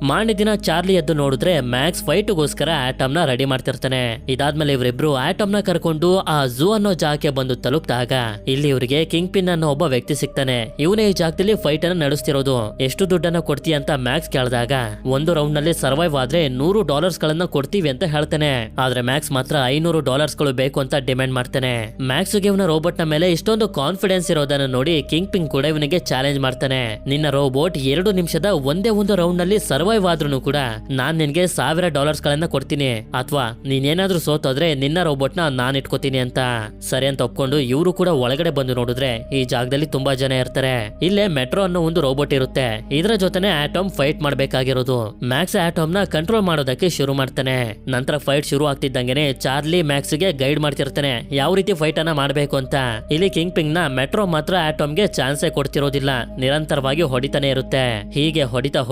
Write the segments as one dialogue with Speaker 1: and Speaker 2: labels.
Speaker 1: ಮಾರನೇ ದಿನ ಚಾರ್ಲಿ ಎದ್ದು ನೋಡಿದ್ರೆ ಮ್ಯಾಕ್ಸ್ ಫೈಟ್ಗೋಸ್ಕರ ಆಟಮ್ ನ ರೆಡಿ ಮಾಡ್ತಿರ್ತಾನೆ. ಇದಾದ್ಮೇಲೆ ಇವರಿಬ್ರು ಆಟಮ್ ನ ಕರ್ಕೊಂಡು ಆ ಝೂ ಅನ್ನೋ ಜಾಗಕ್ಕೆ ಬಂದು ತಲುಪಿದಾಗ ಇಲ್ಲಿ ಇವರಿಗೆ ಕಿಂಗ್ ಪಿನ್ ಅನ್ನೋ ಒಬ್ಬ ವ್ಯಕ್ತಿ ಸಿಗ್ತಾನೆ. ಇವನೇ ಈ ಜಾಗದಲ್ಲಿ ಫೈಟ್ ಅನ್ನ ನಡೆಸ್ತಿರೋದು. ಎಷ್ಟು ದುಡ್ಡನ್ನ ಕೊಡ್ತೀಯ ಅಂತ ಮ್ಯಾಕ್ಸ್ ಕೇಳಿದಾಗ ಒಂದು ರೌಂಡ್ ನಲ್ಲಿ ಸರ್ವೈವ್ ಆದ್ರೆ $100 ಗಳನ್ನ ಕೊಡ್ತೀವಿ ಅಂತ ಹೇಳ್ತಾನೆ. ಆದ್ರೆ ಮ್ಯಾಕ್ಸ್ ಮಾತ್ರ $500 ಗಳು ಬೇಕು ಅಂತ ಡಿಮ್ಯಾಂಡ್ ಮಾಡ್ತಾನೆ. ಮ್ಯಾಕ್ಸ್ ಗೆ ಇವನ ರೋಬೋಟ್ ನ ಮೇಲೆ ಇಷ್ಟೊಂದು ಕಾನ್ಫಿಡೆನ್ಸ್ ಇರೋದನ್ನ ನೋಡಿ ಕಿಂಗ್ ಪಿನ್ ಕೂಡ ಇವನಿಗೆ ಚಾಲೆಂಜ್ ಮಾಡ್ತಾನೆ. ನಿನ್ನ ರೋಬೋಟ್ 2 ನಿಮಿಷದ ಒಂದೇ ಒಂದು ರೌಂಡ್ ನಲ್ಲಿ ಸರ್ವೈವ್ ಆದ್ರೂ ಕೂಡ ನಾನ್ ನಿನ್ಗೆ $1000 ಗಳನ್ನ ಕೊಡ್ತೀನಿ, ಅಥವಾ ನೀನೇನಾದ್ರೂ ಸೋತೋದ್ರೆ ನಿನ್ನ ರೋಬೋಟ್ ನಾನ್ ಇಟ್ಕೋತೀನಿ ಅಂತ. ಸರಿ ಅಂತ ಒಪ್ಕೊಂಡು ಇವರು ಕೂಡ ಒಳಗಡೆ ಬಂದು ನೋಡಿದ್ರೆ ಈ ಜಾಗದಲ್ಲಿ ತುಂಬಾ ಜನ ಇರ್ತಾರೆ. ಇಲ್ಲೇ ಮೆಟ್ರೋ ಅನ್ನೋ ಒಂದು ರೋಬೋಟ್ ಇರುತ್ತೆ. ಇದರ ಜೊತೆನೆ ಆಟಮ್ ಫೈಟ್ ಮಾಡ್ಬೇಕಾಗಿರೋದು. ಮ್ಯಾಕ್ಸ್ ಆಟಮ್ ನ ಕಂಟ್ರೋಲ್ ಮಾಡೋದಕ್ಕೆ ಶುರು ಮಾಡ್ತಾನೆ. ನಂತರ ಫೈಟ್ ಶುರು ಆಗ್ತಿದ್ದಂಗೆನೆ ಚಾರ್ಲಿ ಮ್ಯಾಕ್ಸ್ ಗೆ ಗೈಡ್ ಮಾಡ್ತಿರ್ತಾನೆ ಯಾವ ರೀತಿ ಫೈಟ್ ಅನ್ನ ಮಾಡ್ಬೇಕು ಅಂತ. ಇಲ್ಲಿ ಕಿಂಗ್ ಪಿಂಗ್ ನ ಮೆಟ್ರೋ ಮಾತ್ರ ಆಟಮ್ ಗೆ ಚಾನ್ಸೇ ಕೊಡ್ತಿರೋದಿಲ್ಲ, ನಿರಂತರವಾಗಿ ಹೊಡಿತಾನೆ ಇರುತ್ತೆ. ಹೀಗೆ ಹೊಡಿತಾ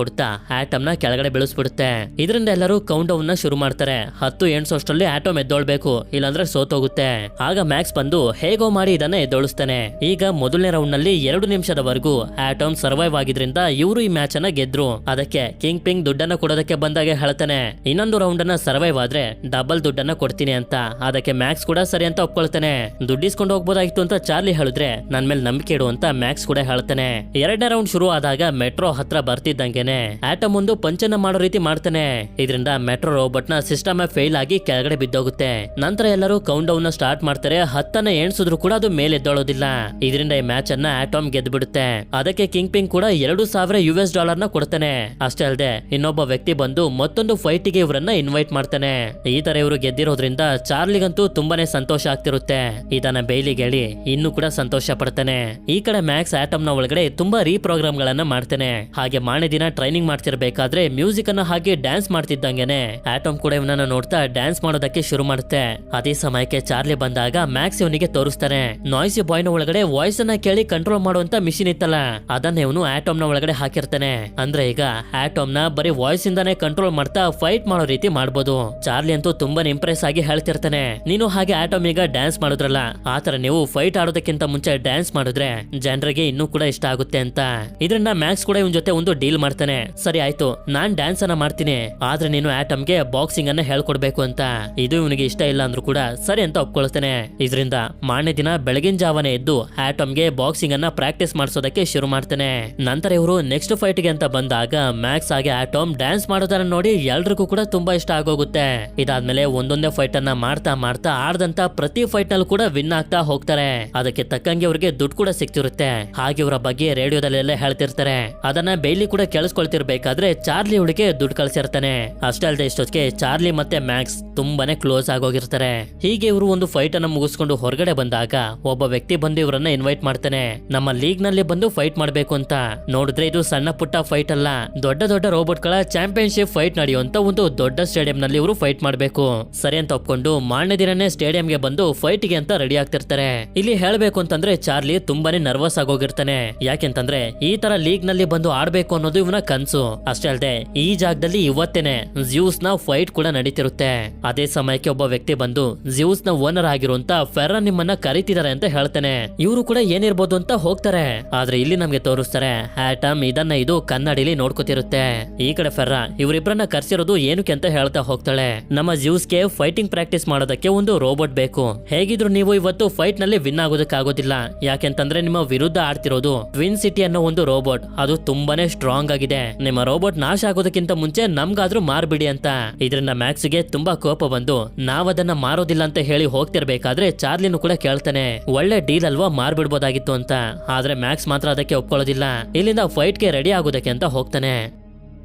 Speaker 1: ಆಟಮ್ ನ ಕೆಳಗಡೆ ಬೀಳಿಸ್ಬಿಡುತ್ತೆ. ಇದರಿಂದ ಎಲ್ಲರೂ ಕೌಂಟ್ ಡೌನ್ ನ ಶುರು ಮಾಡ್ತಾರೆ. 10 ಎಣಿಸೋಷ್ಟರಲ್ಲಿ ಆಟಮ್ ಎದ್ದೊಳ್ಬೇಕು, ಇಲ್ಲಾಂದ್ರೆ ಸೋತೋಗುತ್ತೆ. ಆಗ ಮ್ಯಾಕ್ಸ್ ಬಂದು ಹೇಗೋ ಮಾಡಿ ಇದನ್ನ ಎದ್ದೊಳಿಸ್ತಾನೆ. ಈಗ ಮೊದಲನೇ ರೌಂಡ್ ನಲ್ಲಿ 2 ನಿಮಿಷದವರೆಗೂ ಆಟಮ್ ಸರ್ವೈವ್ ಆಗಿದ್ರಿಂದ ಇವರು ಈ ಮ್ಯಾಚ್ ಅನ್ನ ಗೆದ್ರು. ಅದಕ್ಕೆ ಕಿಂಗ್ ಪಿಂಗ್ ದುಡ್ಡನ್ನ ಕೊಡೋದಕ್ಕೆ ಬಂದಾಗ ಹೇಳ್ತಾನೆ ಇನ್ನೊಂದು ರೌಂಡ್ ಅನ್ನ ಸರ್ವೈವ್ ಆದ್ರೆ ಡಬಲ್ ದುಡ್ಡನ್ನ ಕೊಡ್ತೀನಿ ಅಂತ. ಅದಕ್ಕೆ ಮ್ಯಾಕ್ಸ್ ಕೂಡ ಸರಿ ಅಂತ ಒಪ್ಕೊಳ್ತಾನೆ. ದುಡ್ಡಿಸ್ಕೊಂಡು ಹೋಗ್ಬೋದಾಗಿತ್ತು ಅಂತ ಚಾರ್ಲಿ ಹೇಳಿದ್ರೆ ನನ್ ಮೇಲೆ ನಂಬಿಕೆ ಇಡು ಅಂತ ಮ್ಯಾಕ್ಸ್ ಕೂಡ ಹೇಳ್ತಾನೆ. 2ನೇ ರೌಂಡ್ ಶುರು ಆದಾಗ ಮೆಟ್ರೋ ಹತ್ರ ಬರ್ತಿದ್ದಂಗೆನೆ ಆಟಮ್ ಒಂದು ಪಂಚನ್ನ ಮಾಡೋ ರೀತಿ ಮಾಡ್ತಾನೆ. ಇದರಿಂದ ಮೆಟ್ರೋ ರೋಬೋಟ್ ನ ಸಿಸ್ಟಮ್ ಫೇಲ್ ಆಗಿ ಕೆಳಗಡೆ ಬಿದ್ದೋಗುತ್ತೆ. ನಂತರ ಎಲ್ಲರೂ ಕೌಂಟ್ ಡೌನ್ ನ ಸ್ಟಾರ್ಟ್ ಮಾಡ್ತಾರೆ. 10 ಎಣಿಸಿದ್ರು ಕೂಡ ಅದು ಮೇಲೆ ಎದ್ದೋಳೋದಿಲ್ಲ. ಇದರಿಂದ ಈ ಮ್ಯಾಚ್ ಅನ್ನ ಆಟಮ್ ಗೆದ್ದು ಬಿಡುತ್ತೆ. ಅದಕ್ಕೆ ಕಿಂಗ್ ಪಿಂಗ್ ಕೂಡ $2000 ನ ಕೊಡ್ತಾನೆ. ಅಷ್ಟೇ ಅಲ್ಲದೆ ಇನ್ನೊಬ್ಬ ವ್ಯಕ್ತಿ ಬಂದು ಮತ್ತೊಂದು ಫೈಟ್ ಗೆ ಇವರನ್ನ ಇನ್ವೈಟ್ ಮಾಡ್ತಾನೆ. ಈ ತರ ಇವರು ಗೆದ್ದಿರೋದ್ರಿಂದ ಚಾರ್ಲಿಗಂತೂ ತುಂಬಾನೇ ಸಂತೋಷ ಆಗ್ತಿರುತ್ತೆ. ಇದನ್ನ ಬೈಲಿಗೆ ಹೇಳಿ ಇನ್ನು ಕೂಡ ಸಂತೋಷ ಪಡ್ತಾನೆ. ಈ ಕಡೆ ಮ್ಯಾಕ್ಸ್ ಆಟಮ್ ನ ಒಳಗಡೆ ತುಂಬಾ ರೀಪ್ರೋಗ್ರಾಮ್ ಗಳನ್ನ ಮಾಡ್ತಾನೆ. ಹಾಗೆ ಮಾರನೇ ದಿನ ಟ್ರೈನಿಂಗ್ ಮಾಡ್ತಿರ್ಬೇಕಾದ್ರೆ ಮ್ಯೂಸಿಕ್ ಅನ್ನ ಹಾಗೆ ಡ್ಯಾನ್ಸ್ ಮಾಡ್ತಿದ್ದಂಗೆನೆ ಆಟಮ್ ಕೂಡ ಇವನನ್ನ ನೋಡ್ತಾ ಡ್ಯಾನ್ಸ್ ಮಾಡೋದಕ್ಕೆ ಶುರು ಮಾಡುತ್ತೆ. ಅದೇ ಸಮಯಕ್ಕೆ ಚಾರ್ಲಿ ಬಂದಾಗ ಮ್ಯಾಕ್ಸ್ ಇವನಿಗೆ ತೋರಿಸ್ತಾನೆ. ನಾಯ್ಸಿ ಬಾಯ್ ನ ಒಳಗಡೆ ವಾಯ್ಸ್ ಅನ್ನ ಕೇಳಿ ಕಂಟ್ರೋಲ್ ಮಾಡುವಂತ ಮಿಷಿನ್ ಇತ್ತಲ್ಲ, ಅದನ್ನ ಇವನು ಆಟಮ್ ನ ಒಳಗಡೆ ಹಾಕಿರ್ತಾನೆ. ಅಂದ್ರೆ ಈಗ ಆಟಮ್ ನ ಬರೀ ವಾಯ್ಸ್ ಇಂದಾನೆ ಕಂಟ್ರೋಲ್ ಮಾಡ್ತಾ ಫೈಟ್ ಮಾಡೋ ರೀತಿ ಮಾಡ್ಬೋದು. ಚಾರ್ಲಿ ಅಂತೂ ತುಂಬಾ ಇಂಪ್ರೆಸ್ ಆಗಿ ಹೇಳ್ತಿರ್ತಾನೆ, ನೀನು ಹಾಗೆ ಆಟಮ್ ಈಗ ಡ್ಯಾನ್ಸ್ ಮಾಡಿದ್ರಲ್ಲ, ಆತರ ನೀವು ಫೈಟ್ ಆಡೋದಕ್ಕಿಂತ ಮುಂಚೆ ಡ್ಯಾನ್ಸ್ ಮಾಡಿದ್ರೆ ಜನರಿಗೆ ಇನ್ನೂ ಕೂಡ ಇಷ್ಟ ಆಗುತ್ತೆ ಅಂತ. ಇದರಿಂದ ಮ್ಯಾಕ್ಸ್ ಕೂಡ ಇವನ್ ಜೊತೆ ಒಂದು ಡೀಲ್ ಮಾಡ್ತಾನೆ. ಸರಿ ಆಯ್ತು, ನಾನ್ ಡ್ಯಾನ್ಸ್ ಅನ್ನ ಮಾಡ್ತೀನಿ, ಆದ್ರೆ ನೀನು ಆಟಮ್ ಗೆ ಬಾಕ್ಸಿಂಗ್ ಅನ್ನ ಹೇಳ್ಕೊಡ್ಬೇಕು ಅಂತ. ಇದು ಇವನಿಗೆ ಇಷ್ಟ ಇಲ್ಲ ಅಂದ್ರೂ ಕೂಡ ಸರಿ ಅಂತ ಒಪ್ಕೊಳ್ತಾನೆ. ಇದರಿಂದ ಮಾರನೇ ದಿನ ಬೆಳಗಿನ ಜಾವನೆ ಎದ್ದು ಆಟಮ್ ಗೆ ಬಾಕ್ಸಿಂಗ್ ಅನ್ನ ಪ್ರಾಕ್ಟೀಸ್ ಮಾಡಿಸೋದಕ್ಕೆ ಶುರು ಮಾಡ್ತಾನೆ. ನಂತರ ಇವರು ನೆಕ್ಸ್ಟ್ ಫೈಟ್ ಗೆ ಅಂತ ಬಂದಾಗ ಮ್ಯಾಕ್ಸ್ ಹಾಗೆ ಆಟಮ್ ಡ್ಯಾನ್ಸ್ ಮಾಡೋದನ್ನ ನೋಡಿ ಎಲ್ರಿಗೂ ಕೂಡ ತುಂಬಾ ಇಷ್ಟ ಆಗೋಗುತ್ತೆ. ಇದಾದ್ಮೇಲೆ ಒಂದೊಂದೇ ಫೈಟ್ ಅನ್ನ ಮಾಡ್ತಾ ಮಾಡ್ತಾ ಆಡ್ದಂತ ಪ್ರತಿ ಫೈಟ್ ನಲ್ಲಿ ಕೂಡ ವಿನ್ ಆಗ್ತಾ ಹೋಗ್ತಾರೆ. ಅದಕ್ಕೆ ತಕ್ಕಂಗೆ ಅವ್ರಿಗೆ ದುಡ್ಡು ಕೂಡ ಸಿಗ್ತಿರುತ್ತೆ. ಹಾಗೆ ಇವರ ಬಗ್ಗೆ ರೇಡಿಯೋದಲ್ಲೆಲ್ಲ ಹೇಳ್ತಿರ್ತಾರೆ. ಅದನ್ನ ಬೈಲಿ ಕೂಡ ಕೇಳಿಸ್ಕೊಳ್ತಿರ್ಬೇಕಾದ್ರೆ ಚಾರ್ಲಿ ಅವಳಿಗೆ ದುಡ್ಡು ಕಳ್ಸಿರ್ತಾನೆ. ಅಷ್ಟೇ ಅಲ್ಲದೆ ಇಷ್ಟೊತ್ತಿಗೆ ಚಾರ್ಲಿ ಮತ್ತೆ ಮ್ಯಾಕ್ಸ್ ತುಂಬಾನೇ ಕ್ಲೋಸ್ ಆಗೋಗಿರ್ತಾರೆ. ಹೀಗೆ ಇವರು ಒಂದು ಫೈಟ್ ಅನ್ನ ಮುಗಿಸ್ಕೊಂಡು ಹೊರಗಡೆ ಬಂದಾಗ ಒಬ್ಬ ವ್ಯಕ್ತಿ ಬಂದು ಇವರನ್ನ ಇನ್ವೈಟ್ ಮಾಡ್ತಾನೆ. ನಮ್ಮ ಲೀಗ್ ನಲ್ಲಿ ಬಂದು ಫೈಟ್ ಮಾಡ್ಬೇಕು ಅಂತ. ನೋಡಿದ್ರೆ ಇದು ಸಣ್ಣ ಪುಟ್ಟ ಫೈಟ್ ಅಲ್ಲ, ದೊಡ್ಡ ದೊಡ್ಡ ರೋಬೋಟ್ ಗಳ ಚಾಂಪಿಯನ್ಶಿಪ್ ಫೈಟ್ ನಡೆಯುವಂತ ಒಂದು ದೊಡ್ಡ ಸ್ಟೇಡಿಯಂ ನಲ್ಲಿ ಇವರು ಫೈಟ್ ಮಾಡ್ಬೇಕು. ಸರಿ ಅಂತ ಒಪ್ಕೊಂಡು ಮಾರನೇ ದಿನನೇ ಸ್ಟೇಡಿಯಂಗೆ ಬಂದು ಫೈಟ್ ಗೆ ಅಂತ ರೆಡಿ ಆಗ್ತಿರ್ತಾರೆ. ಇಲ್ಲಿ ಹೇಳ್ಬೇಕು ಅಂತಂದ್ರೆ ಚಾರ್ಲಿ ತುಂಬಾನೇ ನರ್ವಸ್ ಆಗೋಗಿರ್ತಾನೆ. ಯಾಕೆಂತಂದ್ರೆ ಈ ತರ ಲೀಗ್ ನಲ್ಲಿ ಬಂದು ಆಡ್ಬೇಕು ಅನ್ನೋದು ಇವನ ಕನ್ಸು. ಅಷ್ಟೇ ಅಲ್ಲದೆ ಈ ಜಾಗದಲ್ಲಿ ಇವತ್ತೇನೆ ಜ್ಯೂಸ್ ನ ಫೈಟ್ ಕೂಡ ನಡೀತಿರುತ್ತೆ. ಅದೇ ಸಮಯಕ್ಕೆ ಒಬ್ಬ ವ್ಯಕ್ತಿ ಬಂದು ಜ್ಯೂಸ್ ನ ಓನರ್ ಆಗಿರುವಂತ ಫೆರ್ರಾ ನಿಮ್ಮನ್ನ ಕರೀತಿದ್ದಾರೆ ಅಂತ ಹೇಳ್ತಾನೆ. ಇವರು ಕೂಡ ಏನಿರ್ಬೋದು ಅಂತ ಹೋಗ್ತಾರೆ. ಆದ್ರೆ ಇಲ್ಲಿ ನಮ್ಗೆ ತೋರಿಸ್ತಾರೆ ಆಟಮ್ ಇದನ್ನ ಇದು ಕನ್ನಡಿಲಿ ನೋಡ್ಕೊತಿರುತ್ತೆ. ಈ ಕಡೆ ಫೆರ್ರಾ ಇವರಿಬ್ಬರನ್ನ ಕರ್ಸಿರೋದು ಏನಕ್ಕೆ ಅಂತ ಹೇಳ್ತಾ ಹೋಗ್ತಾಳೆ. ನಮ್ಮ ಜ್ಯೂಸ್ಗೆ ಫೈಟಿಂಗ್ ಪ್ರಾಕ್ಟೀಸ್ ಮಾಡೋದಕ್ಕೆ ಒಂದು ರೋಬೋಟ್ ಬೇಕು. ಹೇಗಿದ್ರು ನೀವು ಇವತ್ತು ಫೈಟ್ ನಲ್ಲಿ ವಿನ್ ಆಗೋದಕ್ಕಾಗೋದಿಲ್ಲ. ಯಾಕೆಂತಂದ್ರೆ ನಿಮ್ಮ ವಿರುದ್ಧ ಆಡ್ತಿರೋದು ಟ್ವಿನ್ ಸಿಟಿ ಅನ್ನೋ ಒಂದು ರೋಬೋಟ್. ಅದು ತುಂಬಾನೇ ಸ್ಟ್ರಾಂಗ್ ಆಗಿದೆ. ನಿಮ್ಮ ರೋಬೋಟ್ ನಾಶ ಆಗೋದಕ್ಕಿಂತ ಮುಂಚೆ ನಮ್ಗಾದ್ರೂ ಮಾರ್ಬಿಡಿ ಅಂತ. ಇದರಿಂದ ಮ್ಯಾಕ್ಸ್ ಗೆ ತುಂಬಾ ಕೋಪ ಬಂದು ನಾವದನ್ನ ಮಾರೋದಿಲ್ಲ ಅಂತ ಹೇಳಿ ಹೋಗ್ತಿರ್ಬೇಕಾದ್ರೆ ಚಾರ್ಲಿನೂ ಕೂಡ ಕೇಳ್ತಾನೆ, ಒಳ್ಳೆ ಡೀಲ್ ಅಲ್ವಾ, ಮಾರ್ಬಿಡ್ಬೋದಾಗಿತ್ತು ಅಂತ. ಆದ್ರೆ ಮ್ಯಾಕ್ಸ್ ಮಾತ್ರ ಅದಕ್ಕೆ ಒಪ್ಕೊಳ್ಳೋದಿಲ್ಲ. ಇಲ್ಲಿಂದ ಫೈಟ್ ಗೆ ರೆಡಿ ಆಗೋದಕ್ಕೆ ಅಂತ ಹೋಗ್ತಾನೆ.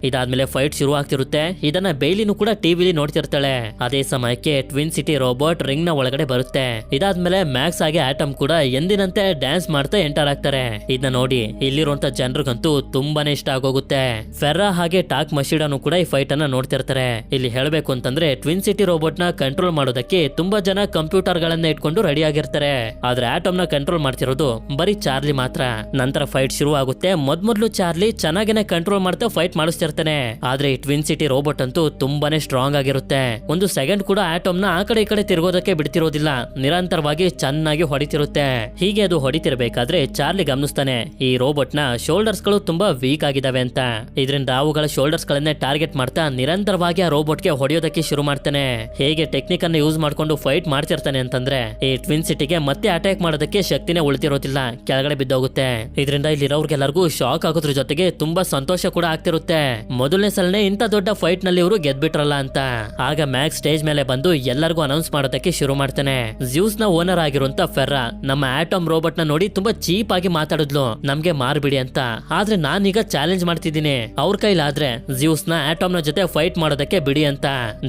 Speaker 1: ಇದಾದ್ಮೇಲೆ ಫೈಟ್ ಶುರು ಆಗ್ತಿರುತ್ತೆ. ಇದನ್ನ ಬೈಲಿನೂ ಕೂಡ ಟಿವಿಲಿ ನೋಡ್ತಿರ್ತಾಳೆ. ಅದೇ ಸಮಯಕ್ಕೆ ಟ್ವಿನ್ ಸಿಟಿ ರೋಬೋಟ್ ರಿಂಗ್ ನ ಒಳಗಡೆ ಬರುತ್ತೆ. ಇದಾದ್ಮೇಲೆ ಮ್ಯಾಕ್ಸ್ ಆಗಿ ಆಟಮ್ ಕೂಡ ಎಂದಿನಂತೆ ಡ್ಯಾನ್ಸ್ ಮಾಡ್ತಾ ಎಂಟರ್ ಆಗ್ತಾರೆ. ಇದನ್ನ ನೋಡಿ ಇಲ್ಲಿರುವಂತ ಜನರಿಗಂತೂ ತುಂಬಾನೇ ಇಷ್ಟ ಆಗೋಗುತ್ತೆ. ಫೆರ್ರಾ ಹಾಗೆ ಟಾಕ್ ಮಶಿಡಾನು ಕೂಡ ಈ ಫೈಟ್ ಅನ್ನ ನೋಡ್ತಿರ್ತಾರೆ. ಇಲ್ಲಿ ಹೇಳ್ಬೇಕು ಅಂತಂದ್ರೆ ಟ್ವಿನ್ ಸಿಟಿ ರೋಬೋಟ್ ನ ಕಂಟ್ರೋಲ್ ಮಾಡೋದಕ್ಕೆ ತುಂಬಾ ಜನ ಕಂಪ್ಯೂಟರ್ ಗಳನ್ನ ಇಟ್ಕೊಂಡು ರೆಡಿ ಆಗಿರ್ತಾರೆ. ಆದ್ರೆ ಆಟಮ್ ನ ಕಂಟ್ರೋಲ್ ಮಾಡ್ತಿರೋದು ಬರೀ ಚಾರ್ಲಿ ಮಾತ್ರ. ನಂತರ ಫೈಟ್ ಶುರು ಆಗುತ್ತೆ. ಮೊದ್ಲು ಚಾರ್ಲಿ ಚೆನ್ನಾಗೇನೆ ಕಂಟ್ರೋಲ್ ಮಾಡ್ತಾ ಫೈಟ್ ಮಾಡಿಸ್ತಿರ್ತಾನೆ. ಮಾಡ್ತಿರ್ತಾನೆ. ಆದ್ರೆ ಈ ಟ್ವಿನ್ ಸಿಟಿ ರೋಬೋಟ್ ಅಂತೂ ತುಂಬಾನೇ ಸ್ಟ್ರಾಂಗ್ ಆಗಿರುತ್ತೆ. ಒಂದು ಸೆಕೆಂಡ್ ಕೂಡ ಆಟಮ್ ನ ಆ ಕಡೆ ಈ ಕಡೆ ತಿರುಗೋದಕ್ಕೆ ಬಿಡ್ತಿರೋದಿಲ್ಲ. ನಿರಂತರವಾಗಿ ಚೆನ್ನಾಗಿ ಹೊಡಿತಿರುತ್ತೆ. ಹೀಗೆ ಅದು ಹೊಡಿತಿರ್ಬೇಕಾದ್ರೆ ಚಾರ್ಲಿ ಗಮನಿಸ್ತಾನೆ ಈ ರೋಬೋಟ್ ನ ಶೋಲ್ಡರ್ಸ್ ಗಳು ತುಂಬಾ ವೀಕ್ ಆಗಿದಾವೆ ಅಂತ. ಇದರಿಂದ ಅವುಗಳ ಶೋಲ್ಡರ್ಸ್ ಗಳನ್ನೇ ಟಾರ್ಗೆಟ್ ಮಾಡ್ತಾ ನಿರಂತರವಾಗಿ ಆ ರೋಬೋಟ್ ಗೆ ಹೊಡೆಯೋದಕ್ಕೆ ಶುರು ಮಾಡ್ತಾನೆ. ಹೇಗೆ ಟೆಕ್ನಿಕ್ ಅನ್ನು ಯೂಸ್ ಮಾಡ್ಕೊಂಡು ಫೈಟ್ ಮಾಡ್ತಿರ್ತಾನೆ ಅಂತಂದ್ರೆ ಈ ಟ್ವಿನ್ ಸಿಟಿಗೆ ಮತ್ತೆ ಅಟ್ಯಾಕ್ ಮಾಡೋದಕ್ಕೆ ಶಕ್ತಿನೇ ಉಳಿತಿರೋದಿಲ್ಲ, ಕೆಳಗಡೆ ಬಿದ್ದೋಗುತ್ತೆ. ಇದರಿಂದ ಇಲ್ಲಿರೋರ್ಗೆಲ್ಲರಿಗೂ ಶಾಕ್ ಆಗೋದ್ರ ಜೊತೆಗೆ ತುಂಬಾ ಸಂತೋಷ ಕೂಡ ಆಗ್ತಿರುತ್ತೆ. ಮೊದಲನೇ ಸಲನೇ ಇಂತ ದೊಡ್ಡ ಫೈಟ್ ನಲ್ಲಿ ಇವರು ಗೆದ್ಬಿಟ್ರಲ್ಲ ಅಂತ. ಆಗ ಮ್ಯಾಕ್ಸ್ ಸ್ಟೇಜ್ ಮೇಲೆ ಬಂದು ಎಲ್ಲರಿಗೂ ಅನೌನ್ಸ್ ಮಾಡೋದಕ್ಕೆ ಶುರು ಮಾಡ್ತಾನೆ. ಜ್ಯೂಸ್ ನ ಓನರ್ ಆಗಿರುವಂತ ಫೆರ್ರಾ ನಮ್ಮ ಆಟಮ್ ರೋಬೋಟ್ ನ ನೋಡಿ ತುಂಬಾ ಚೀಪ್ ಆಗಿ ಮಾತಾಡಿದ್ಲು, ನಮ್ಗೆ ಮಾರ್ಬಿಡಿ ಅಂತ. ಆದ್ರೆ ನಾನೀಗ ಚಾಲೆಂಜ್ ಮಾಡ್ತಿದ್ದೀನಿ, ಅವ್ರ ಕೈಲಾದ್ರೆ ಜ್ಯೂಸ್ ನ ಆಟಮ್ ನ ಜೊತೆ ಫೈಟ್ ಮಾಡೋದಕ್ಕೆ ಬಿಡಿ ಅಂತ.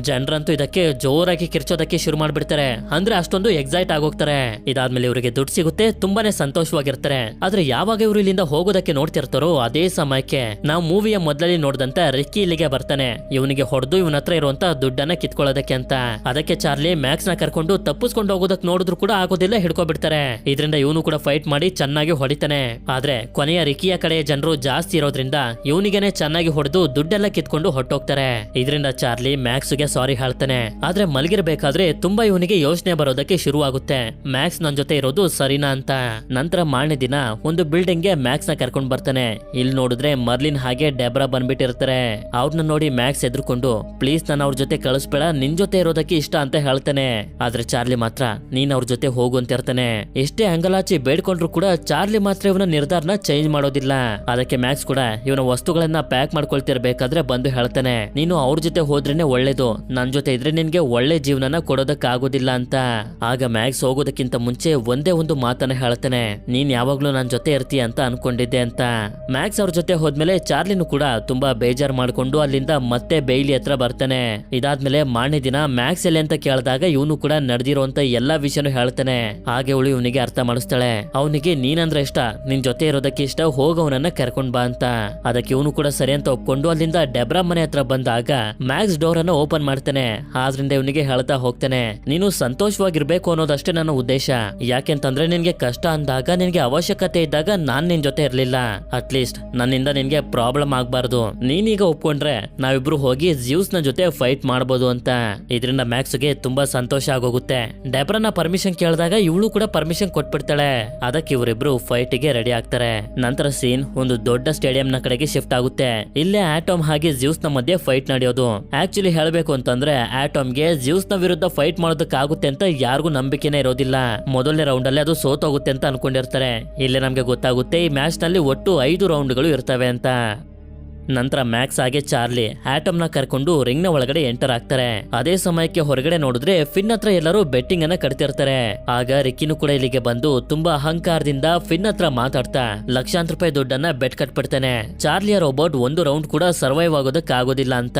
Speaker 1: ಜನರಂತೂ ಇದಕ್ಕೆ ಜೋರಾಗಿ ಕಿರ್ಚೋದಕ್ಕೆ ಶುರು ಮಾಡ್ಬಿಡ್ತಾರೆ. ಅಂದ್ರೆ ಅಷ್ಟೊಂದು ಎಕ್ಸೈಟ್ ಆಗೋಗ್ತಾರೆ. ಇದಾದ್ಮೇಲೆ ಇವರಿಗೆ ದುಡ್ಡು ಸಿಗುತ್ತೆ, ತುಂಬಾನೇ ಸಂತೋಷವಾಗಿರ್ತಾರೆ. ಆದ್ರೆ ಯಾವಾಗ ಇವರು ಇಲ್ಲಿಂದ ಹೋಗೋದಕ್ಕೆ ನೋಡ್ತಿರ್ತಾರೋ ಅದೇ ಸಮಯಕ್ಕೆ ನಾವು ಮೂವಿಯ ಮೊದಲಲ್ಲಿ ನೋಡಿದಂತ ರಿಕ್ಕಿ ಇಲ್ಲಿಗೆ ಬರ್ತಾನೆ. ಇವನಿಗೆ ಹೊಡೆದು ಇವನ ಹತ್ರ ಇರುವಂತ ದುಡ್ಡನ್ನ ಕಿತ್ಕೊಳ್ಳೋದಕ್ಕೆ ಅಂತ. ಅದಕ್ಕೆ ಚಾರ್ಲಿ ಮ್ಯಾಕ್ಸ್ ನ ಕರ್ಕೊಂಡು ತಪ್ಪಿಸ್ಕೊಂಡು ಹೋಗೋದಕ್ಕೆ ನೋಡಿದ್ರು ಕೂಡ ಆಗೋದಿಲ್ಲ, ಹಿಡ್ಕೊಬಿಡ್ತಾರೆ. ಇದರಿಂದ ಇವನು ಕೂಡ ಫೈಟ್ ಮಾಡಿ ಚೆನ್ನಾಗಿ ಹೊಡಿತಾನೆ. ಆದ್ರೆ ಕೊನೆಯ ರಿಕ್ಕಿಯ ಕಡೆ ಜನರು ಜಾಸ್ತಿ ಇರೋದ್ರಿಂದ ಇವನಿಗೆನೆ ಚೆನ್ನಾಗಿ ಹೊಡೆದು ದುಡ್ಡೆಲ್ಲ ಕಿತ್ಕೊಂಡು ಹೊಟ್ಟೋಗ್ತಾರೆ. ಇದರಿಂದ ಚಾರ್ಲಿ ಮ್ಯಾಕ್ಸ್ ಗೆ ಸಾರಿ ಹೇಳ್ತಾನೆ. ಆದ್ರೆ ಮಲಗಿರ್ಬೇಕಾದ್ರೆ ತುಂಬಾ ಇವನಿಗೆ ಯೋಚನೆ ಬರೋದಕ್ಕೆ ಶುರು ಆಗುತ್ತೆ, ಮ್ಯಾಕ್ಸ್ ನನ್ ಜೊತೆ ಇರೋದು ಸರಿನಾ ಅಂತ. ನಂತರ ಮಾರನೇ ದಿನ ಒಂದು ಬಿಲ್ಡಿಂಗ್ ಗೆ ಮ್ಯಾಕ್ಸ್ ನ ಕರ್ಕೊಂಡ್ ಬರ್ತಾನೆ. ಇಲ್ಲಿ ನೋಡಿದ್ರೆ ಮರ್ಲಿನ್ ಹಾಗೆ ಡೆಬ್ರಾ ಬಂದ್ಬಿಟ್ಟಿರ್ತಾರೆ. ಅವ್ರನ್ನ ನೋಡಿ ಮ್ಯಾಕ್ಸ್ ಎದ್ರುಕೊಂಡು ಪ್ಲೀಸ್ ನಾನು ಅವ್ರ ಜೊತೆ ಕಳಿಸ್ಬೇಡ, ನಿನ್ ಜೊತೆ ಇರೋದಕ್ಕೆ ಇಷ್ಟ ಅಂತ ಹೇಳ್ತಾನೆ. ಆದ್ರೆ ಚಾರ್ಲಿ ಮಾತ್ರ ನೀನ್ ಅವ್ರ ಜೊತೆ ಹೋಗು ಅಂತ ಇರ್ತಾನೆ. ಎಷ್ಟೇ ಅಂಗಲಾಚಿ ಬೇಡ್ಕೊಂಡ್ರು ಕೂಡ ಚಾರ್ಲಿ ಮಾತ್ರ ಇವನ ನಿರ್ಧಾರನ ಚೇಂಜ್ ಮಾಡೋದಿಲ್ಲ. ಅದಕ್ಕೆ ಮ್ಯಾಕ್ಸ್ ಕೂಡ ಇವನ ವಸ್ತುಗಳನ್ನ ಪ್ಯಾಕ್ ಮಾಡ್ಕೊಳ್ತಿರ್ಬೇಕಾದ್ರೆ ಬಂದು ಹೇಳ್ತಾನೆ, ನೀನು ಅವ್ರ ಜೊತೆ ಹೋದ್ರೇನೆ ಒಳ್ಳೇದು, ನನ್ ಜೊತೆ ಇದ್ರೆ ನಿನ್ಗೆ ಒಳ್ಳೆ ಜೀವನನ ಕೊಡೋದಕ್ಕಾಗೋದಿಲ್ಲ ಅಂತ. ಆಗ ಮ್ಯಾಕ್ಸ್ ಹೋಗೋದಕ್ಕಿಂತ ಮುಂಚೆ ಒಂದೇ ಒಂದು ಮಾತನ್ನ ಹೇಳ್ತಾನೆ, ನೀನ್ ಯಾವಾಗ್ಲೂ ನನ್ ಜೊತೆ ಇರ್ತೀಯ ಅಂತ ಅನ್ಕೊಂಡಿದ್ದೆ ಅಂತ. ಮ್ಯಾಕ್ಸ್ ಅವ್ರ ಜೊತೆ ಹೋದ್ಮೇಲೆ ಚಾರ್ಲಿನೂ ಕೂಡ ತುಂಬಾ ಬೇಜಾರ್ ಮಾಡ್ಕೊಂಡು ಅಲ್ಲಿಂದ ಮತ್ತೆ ಬೇಯ್ಲಿ ಹತ್ರ ಬರ್ತಾನೆ. ಇದಾದ್ಮೇಲೆ ಮಾರನೇ ದಿನ ಮ್ಯಾಕ್ಸ್ ಎಲ್ಲಿ ಅಂತ ಕೇಳಿದಾಗ ಇವನು ಕೂಡ ನಡೆದಿರುವಂತ ಎಲ್ಲಾ ವಿಷಯನೂ ಹೇಳ್ತಾನೆ. ಹಾಗೆ ಅವಳು ಇವನಿಗೆ ಅರ್ಥ ಮಾಡಿಸ್ತಾಳೆ, ಅವನಿಗೆ ನೀನಂದ್ರೆ ಇಷ್ಟ, ನಿನ್ ಜೊತೆ ಇರೋದಕ್ಕೆ ಇಷ್ಟ, ಹೋಗವನನ್ನ ಕರ್ಕೊಂಡ್ ಬಾ ಅಂತ. ಅದಕ್ಕೆ ಇವನು ಕೂಡ ಸರಿ ಅಂತ ಒಪ್ಕೊಂಡು ಅಲ್ಲಿಂದ ಡೆಬ್ರಾ ಮನೆ ಹತ್ರ ಬಂದಾಗ ಮ್ಯಾಕ್ಸ್ ಡೋರ್ ಅನ್ನ ಓಪನ್ ಮಾಡ್ತಾನೆ. ಆದ್ರಿಂದ ಇವನಿಗೆ ಹೇಳ್ತಾ ಹೋಗ್ತಾನೆ, ನೀನು ಸಂತೋಷವಾಗಿರ್ಬೇಕು ಅನ್ನೋದಷ್ಟೇ ನನ್ನ ಉದ್ದೇಶ. ಯಾಕೆಂತಂದ್ರೆ ನಿನ್ಗೆ ಕಷ್ಟ ಅಂದಾಗ, ನಿನ್ಗೆ ಅವಶ್ಯಕತೆ ಇದ್ದಾಗ ನಾನ್ ನಿನ್ ಜೊತೆ ಇರ್ಲಿಲ್ಲ. ಅಟ್ಲೀಸ್ಟ್ ನನ್ನಿಂದ ನಿನ್ಗೆ ಪ್ರಾಬ್ಲಮ್ ಆಗ್ಬಾರ್ದು. ನೀನೀಗ ಒಪ್ಕೊಂಡ್ರೆ ನಾವಿಬ್ರು ಹೋಗಿ ಜ್ಯೂಸ್ ನ ಜೊತೆ ಫೈಟ್ ಮಾಡಬಹುದು ಅಂತ. ಇದರಿಂದ ಮ್ಯಾಕ್ಸ್ ಗೆ ತುಂಬಾ ಸಂತೋಷ ಆಗೋಗುತ್ತೆ. ಡೆಬ್ರಾನ ಪರ್ಮಿಷನ್ ಕೇಳಿದಾಗ ಇವಳು ಕೂಡ ಪರ್ಮಿಷನ್ ಕೊಟ್ಬಿಡ್ತಾಳೆ. ಅದಕ್ಕೆ ಇವರಿಬ್ರು ಫೈಟ್ ಗೆ ರೆಡಿ ಆಗ್ತಾರೆ. ನಂತರ ಸೀನ್ ಒಂದು ದೊಡ್ಡ ಸ್ಟೇಡಿಯಂ ನ ಕಡೆಗೆ ಶಿಫ್ಟ್ ಆಗುತ್ತೆ. ಇಲ್ಲೇ ಆಟಮ್ ಹಾಗೆ ಜ್ಯೂಸ್ ನ ಮಧ್ಯೆ ಫೈಟ್ ನಡೆಯೋದು. ಆಕ್ಚುಲಿ ಹೇಳ್ಬೇಕು ಅಂತಂದ್ರೆ ಆಟಮ್ ಗೆ ಜ್ಯೂಸ್ ನ ವಿರುದ್ಧ ಫೈಟ್ ಮಾಡೋದಕ್ಕಾಗುತ್ತೆ ಅಂತ ಯಾರಿಗೂ ನಂಬಿಕೆನೇ ಇರೋದಿಲ್ಲ. ಮೊದಲನೇ ರೌಂಡ್ ಅಲ್ಲಿ ಅದು ಸೋತೋಗುತ್ತೆ ಅಂತ ಅನ್ಕೊಂಡಿರ್ತಾರೆ. ಇಲ್ಲೇ ನಮ್ಗೆ ಗೊತ್ತಾಗುತ್ತೆ ಈ ಮ್ಯಾಚ್ ನಲ್ಲಿ ಒಟ್ಟು 5 ರೌಂಡ್ಗಳು ಇರ್ತವೆ ಅಂತ. ನಂತರ ಮ್ಯಾಕ್ಸ್ ಹಾಗೆ ಚಾರ್ಲಿ ಆಟಮ್ ನ ಕರ್ಕೊಂಡು ರಿಂಗ್ ನ ಒಳಗಡೆ ಎಂಟರ್ ಆಗ್ತಾರೆ. ಅದೇ ಸಮಯಕ್ಕೆ ಹೊರಗಡೆ ನೋಡಿದ್ರೆ ಫಿನ್ ಹತ್ರ ಎಲ್ಲರೂ ಬೆಟ್ಟಿಂಗ್ ಅನ್ನ ಕಟ್ತಿರ್ತಾರೆ. ಆಗ ರಿಕ್ಕಿನೂ ಕೂಡ ಇಲ್ಲಿಗೆ ಬಂದು ತುಂಬಾ ಅಹಂಕಾರದಿಂದ ಫಿನ್ ಹತ್ರ ಮಾತಾಡ್ತಾ ಲಕ್ಷಾಂತರ ರೂಪಾಯಿ ದುಡ್ಡನ್ನ ಬೆಟ್ ಕಟ್ಬಿಡ್ತಾನೆ. ಚಾರ್ಲಿಯ ರೋಬೋಟ್ ಒಂದು ರೌಂಡ್ ಕೂಡ ಸರ್ವೈವ್ ಆಗೋದಕ್ಕೆ ಆಗೋದಿಲ್ಲ ಅಂತ.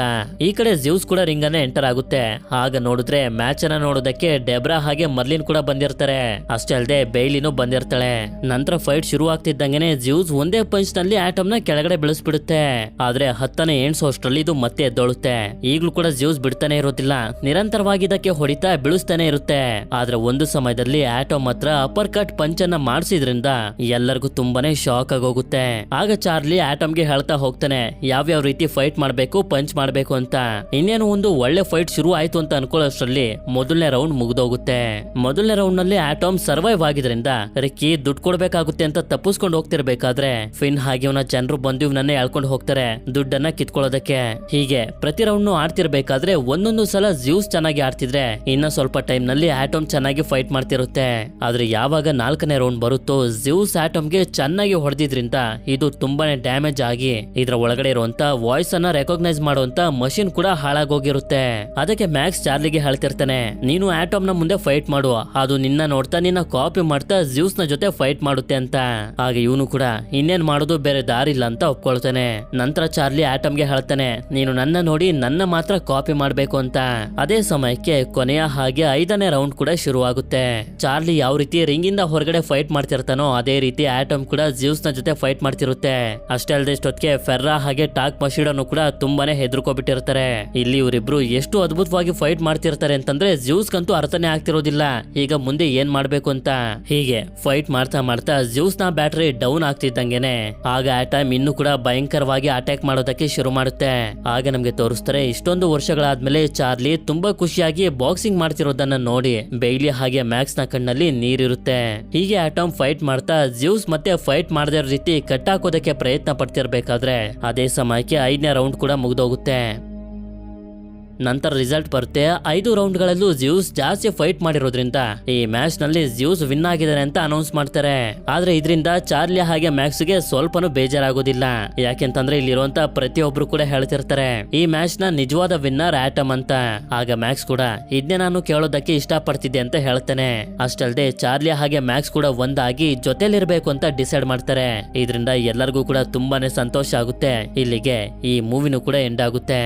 Speaker 1: ಈ ಕಡೆ ಜ್ಯೂಸ್ ಕೂಡ ರಿಂಗ್ ಅನ್ನ ಎಂಟರ್ ಆಗುತ್ತೆ. ಆಗ ನೋಡಿದ್ರೆ ಮ್ಯಾಚ್ ಅನ್ನ ನೋಡೋದಕ್ಕೆ ಡೆಬ್ರಾ ಹಾಗೆ ಮರ್ಲಿನ್ ಕೂಡ ಬಂದಿರ್ತಾರೆ. ಅಷ್ಟೇ ಅಲ್ಲದೆ ಬೇಯ್ಲಿನೂ ಬಂದಿರ್ತಾಳೆ. ನಂತರ ಫೈಟ್ ಶುರು ಆಗ್ತಿದ್ದಂಗೆನೆ ಜ್ಯೂಸ್ ಒಂದೇ ಪಂಚ್ ನಲ್ಲಿ ಆಟಮ್ ನ ಕೆಳಗಡೆ ಬೀಳಿಸ್ಬಿಡುತ್ತೆ. ಆದ್ರೆ 10ನೇ ಎಣ್ಸೋಷ್ಟ್ರಲ್ಲಿ ಇದು ಮತ್ತೆ ಎದ್ದೊಳುತ್ತೆ. ಈಗ್ಲೂ ಕೂಡ ಜ್ಯೂಸ್ ಬಿಡ್ತಾನೆ ಇರೋದಿಲ್ಲ, ನಿರಂತರವಾಗಿ ಇದಕ್ಕೆ ಹೊಡಿತಾ ಬೀಳಿಸ್ತಾನೆ ಇರುತ್ತೆ. ಆದ್ರೆ ಒಂದು ಸಮಯದಲ್ಲಿ ಆಟಮ್ ಹತ್ರ ಅಪರ್ ಕಟ್ ಪಂಚ್ ಅನ್ನ ಮಾಡಿಸಿದ್ರಿಂದ ಎಲ್ಲರಿಗೂ ತುಂಬಾನೇ ಶಾಕ್ ಆಗೋಗುತ್ತೆ. ಆಗ ಚಾರ್ಲಿ ಆಟಮ್ಗೆ ಹೇಳ್ತಾ ಹೋಗ್ತಾನೆ ಯಾವ್ಯಾವ ರೀತಿ ಫೈಟ್ ಮಾಡ್ಬೇಕು, ಪಂಚ್ ಮಾಡ್ಬೇಕು ಅಂತ. ಇನ್ನೇನು ಒಂದು ಒಳ್ಳೆ ಫೈಟ್ ಶುರು ಆಯ್ತು ಅಂತ ಅನ್ಕೊಳ್ಳೋಷ್ಟ್ರಲ್ಲಿ ಮೊದಲನೇ ರೌಂಡ್ ಮುಗ್ದೋಗುತ್ತೆ. ಮೊದಲನೇ ರೌಂಡ್ ನಲ್ಲಿ ಆಟಮ್ ಸರ್ವೈವ್ ಆಗಿದ್ರಿಂದ ರಿಕ್ಕಿ ದುಡ್ಡು ಕೊಡ್ಬೇಕಾಗುತ್ತೆ ಅಂತ ತಪ್ಪಿಸ್ಕೊಂಡು ಹೋಗ್ತಿರ್ಬೇಕಾದ್ರೆ ಫಿನ್ ಹಾಗೆ ಇವನ ಜನರು ಬಂದು ಇವನನ್ನೇ ಎಳ್ಕೊಂಡು ಹೋಗ್ತಾರೆ ದುಡ್ಡನ್ನ ಕಿತ್ಕೊಳ್ಳೋದಕ್ಕೆ. ಹೀಗೆ ಪ್ರತಿ ರೌಂಡ್ ಆಡ್ತಿರ್ಬೇಕಾದ್ರೆ ಒಂದೊಂದು ಸಲ ಜ್ಯೂಸ್ ಚೆನ್ನಾಗಿ ಆಡ್ತಿದ್ರೆ ಇನ್ನ ಸ್ವಲ್ಪ ಟೈಮ್ ನಲ್ಲಿ ಆಟಮ್ ಚೆನ್ನಾಗಿ ಫೈಟ್ ಮಾಡ್ತಿರುತ್ತೆ. ಆದ್ರೆ ಯಾವಾಗ 4ನೇ ರೌಂಡ್ ಬರುತ್ತೋ ಜ್ಯೂಸ್ ಆಟಮ್ಗೆ ಚೆನ್ನಾಗಿ ಹೊಡೆದಿದ್ರಿಂದ ಇದು ತುಂಬಾನೇ ಡ್ಯಾಮೇಜ್ ಆಗಿ ಇದ್ರ ಒಳಗಡೆ ಇರುವಂತ ವಾಯ್ಸ್ ಅನ್ನ ರೆಕಾಗ್ನೈಸ್ ಮಾಡುವಂತ ಮಷಿನ್ ಕೂಡ ಹಾಳಾಗೋಗಿರುತ್ತೆ. ಅದಕ್ಕೆ ಮ್ಯಾಕ್ಸ್ ಚಾರ್ಲಿಗೆ ಹೇಳ್ತಿರ್ತಾನೆ, ನೀನು ಆಟಮ್ ನ ಮುಂದೆ ಫೈಟ್ ಮಾಡು, ಅದು ನಿನ್ನ ನೋಡ್ತಾ ನಿನ್ನ ಕಾಪಿ ಮಾಡ್ತಾ ಜ್ಯೂಸ್ ನ ಜೊತೆ ಫೈಟ್ ಮಾಡುತ್ತೆ ಅಂತ. ಹಾಗೆ ಇವನು ಕೂಡ ಇನ್ನೇನ್ ಮಾಡೋದು ಬೇರೆ ದಾರಿ ಇಲ್ಲ ಅಂತ ಒಪ್ಕೊಳ್ತಾನೆ. ನಂತರ ಚಾರ್ಲಿ ಆಟಮ್ಗೆ ಹೇಳ್ತಾನೆ, ನೀನು ನನ್ನ ನೋಡಿ ನನ್ನ ಮಾತ್ರ ಕಾಪಿ ಮಾಡ್ಬೇಕು ಅಂತ. ಅದೇ ಸಮಯಕ್ಕೆ ಕೊನೆಯ ಹಾಗೆ 5ನೇ ರೌಂಡ್ ಕೂಡ ಶುರು ಆಗುತ್ತೆ. ಚಾರ್ಲಿ ಯಾವ ರೀತಿ ರಿಂಗ್ ಇಂದ ಹೊರಗಡೆ ಫೈಟ್ ಮಾಡ್ತಿರ್ತಾನೋ ಅದೇ ರೀತಿ ಆಟಮ್ ಕೂಡ ಜ್ಯೂಸ್ ನ ಜೊತೆ ಫೈಟ್ ಮಾಡ್ತಿರುತ್ತೆ. ಅಷ್ಟೇ ಅಲ್ಲದೆ ಇಷ್ಟೊತ್ತಿಗೆ ಫೆರ್ರಾ ಹಾಗೆ ಟಾಕ್ ಮಶೀಡನ್ನು ಕೂಡ ತುಂಬಾನೇ ಹೆದರ್ಕೊಬಿಟ್ಟಿರ್ತಾರೆ. ಇಲ್ಲಿ ಇವರಿಬ್ರು ಎಷ್ಟು ಅದ್ಭುತವಾಗಿ ಫೈಟ್ ಮಾಡ್ತಿರ್ತಾರೆ ಅಂತಂದ್ರೆ ಜ್ಯೂಸ್ ಗಂತೂ ಅರ್ಥನೇ ಆಗ್ತಿರೋದಿಲ್ಲ ಈಗ ಮುಂದೆ ಏನ್ ಮಾಡ್ಬೇಕು ಅಂತ. ಹೀಗೆ ಫೈಟ್ ಮಾಡ್ತಾ ಮಾಡ್ತಾ ಜ್ಯೂಸ್ ನ ಬ್ಯಾಟರಿ ಡೌನ್ ಆಗ್ತಿದ್ದಂಗೆನೆ ಆಗ ಆಟಮ್ ಇನ್ನು ಕೂಡ ಭಯಂಕರವಾಗಿ ಅಟ್ಯಾಕ್ ಮಾಡೋದಕ್ಕೆ ಶುರು ಮಾಡುತ್ತೆ. ಆಗ ನಮ್ಗೆ ತೋರಿಸ್ತಾರೆ ಇಷ್ಟೊಂದು ವರ್ಷಗಳಾದ್ಮೇಲೆ ಚಾರ್ಲಿ ತುಂಬಾ ಖುಷಿಯಾಗಿ ಬಾಕ್ಸಿಂಗ್ ಮಾಡ್ತಿರೋದನ್ನ ನೋಡಿ ಬೈಲಿ ಹಾಗೆ ಮ್ಯಾಕ್ಸ್ ನ ಕಣ್ಣಲ್ಲಿ ನೀರಿರುತ್ತೆ. ಹೀಗೆ ಆಟಮ್ ಫೈಟ್ ಮಾಡ್ತಾ ಜ್ಯೂಸ್ ಮತ್ತೆ ಫೈಟ್ ಮಾಡದೇ ರೀತಿ ಕಟ್ಟಾಕೋದಕ್ಕೆ ಪ್ರಯತ್ನ ಪಡ್ತಿರ್ಬೇಕಾದ್ರೆ ಅದೇ ಸಮಯಕ್ಕೆ 5ನೇ ರೌಂಡ್ ಕೂಡ ಮುಗಿದೋಗುತ್ತೆ. ನಂತರ ರಿಸಲ್ಟ್ ಬರುತ್ತೆ. 5 ರೌಂಡ್ಗಳಲ್ಲೂ ಜ್ಯೂಸ್ ಜಾಸ್ತಿ ಫೈಟ್ ಮಾಡಿರೋದ್ರಿಂದ ಈ ಮ್ಯಾಚ್ ನಲ್ಲಿ ಜ್ಯೂಸ್ ವಿನ್ ಆಗಿದ್ದಾರೆ ಅಂತ ಅನೌನ್ಸ್ ಮಾಡ್ತಾರೆ. ಆದ್ರೆ ಇದರಿಂದ ಚಾರ್ಲಿ ಹಾಗೆ ಮ್ಯಾಕ್ಸ್ ಗೆ ಸ್ವಲ್ಪನೂ ಬೇಜಾರಾಗೋದಿಲ್ಲ. ಯಾಕೆಂತಂದ್ರೆ ಇಲ್ಲಿರುವಂತ ಪ್ರತಿಯೊಬ್ರು ಕೂಡ ಹೇಳ್ತಿರ್ತಾರೆ ಈ ಮ್ಯಾಚ್ ನ ನಿಜವಾದ ವಿನ್ನರ್ ಆಟಮ್ ಅಂತ. ಆಗ ಮ್ಯಾಕ್ಸ್ ಕೂಡ ಇದನ್ನೇ ನಾನು ಕೇಳೋದಕ್ಕೆ ಇಷ್ಟಪಡ್ತಿದ್ದೆ ಅಂತ ಹೇಳ್ತಾನೆ. ಅಷ್ಟಲ್ದೆ ಚಾರ್ಲಿ ಹಾಗೆ ಮ್ಯಾಕ್ಸ್ ಕೂಡ ಒಂದಾಗಿ ಜೊತೆಲಿರ್ಬೇಕು ಅಂತ ಡಿಸೈಡ್ ಮಾಡ್ತಾರೆ. ಇದರಿಂದ ಎಲ್ಲರಿಗೂ ಕೂಡ ತುಂಬಾನೇ ಸಂತೋಷ ಆಗುತ್ತೆ. ಇಲ್ಲಿಗೆ ಈ ಮೂವಿನೂ ಕೂಡ ಎಂಡ್ ಆಗುತ್ತೆ.